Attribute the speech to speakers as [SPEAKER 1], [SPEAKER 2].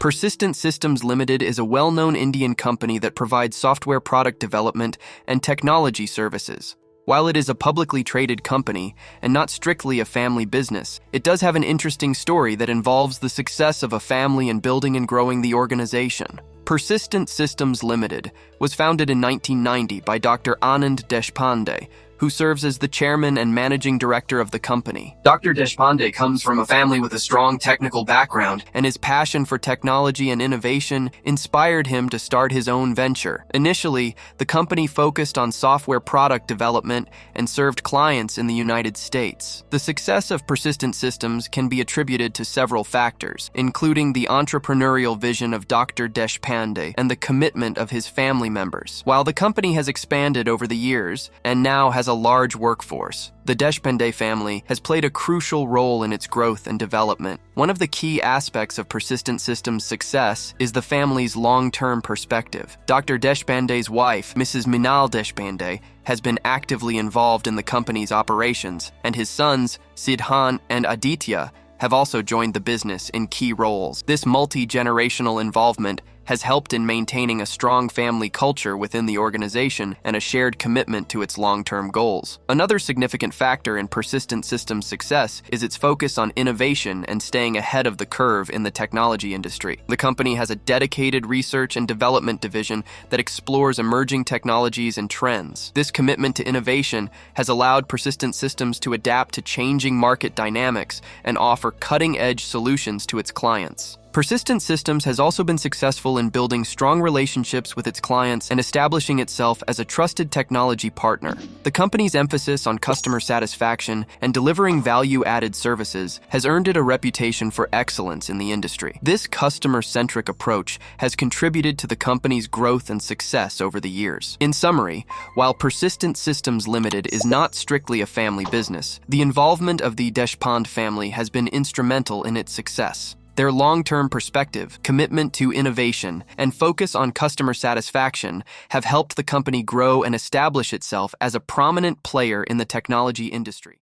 [SPEAKER 1] Persistent Systems Ltd is a well-known Indian company that provides software product development and technology services. While it is a publicly traded company and not strictly a family business, it does have an interesting story that involves the success of a family in building and growing the organization. Persistent Systems Ltd was founded in 1990 by Dr. Anand Deshpande, who serves as the chairman and managing director of the company. Dr. Deshpande comes from a family with a strong technical background, and his passion for technology and innovation inspired him to start his own venture. Initially, the company focused on software product development and served clients in the United States. The success of Persistent Systems can be attributed to several factors, including the entrepreneurial vision of Dr. Deshpande and the commitment of his family members. While the company has expanded over the years and now has a large workforce, the Deshpande family has played a crucial role in its growth and development. One of the key aspects of Persistent Systems' success is the family's long-term perspective. Dr. Deshpande's wife, Mrs. Minal Deshpande, has been actively involved in the company's operations, and his sons, Sidhan and Aditya, have also joined the business in key roles. This multi-generational involvement has helped in maintaining a strong family culture within the organization and a shared commitment to its long-term goals. Another significant factor in Persistent Systems' success is its focus on innovation and staying ahead of the curve in the technology industry. The company has a dedicated research and development division that explores emerging technologies and trends. This commitment to innovation has allowed Persistent Systems to adapt to changing market dynamics and offer cutting-edge solutions to its clients. Persistent Systems has also been successful in building strong relationships with its clients and establishing itself as a trusted technology partner. The company's emphasis on customer satisfaction and delivering value-added services has earned it a reputation for excellence in the industry. This customer-centric approach has contributed to the company's growth and success over the years. In summary, while Persistent Systems Ltd is not strictly a family business, the involvement of the Deshpande family has been instrumental in its success. Their long-term perspective, commitment to innovation, and focus on customer satisfaction have helped the company grow and establish itself as a prominent player in the technology industry.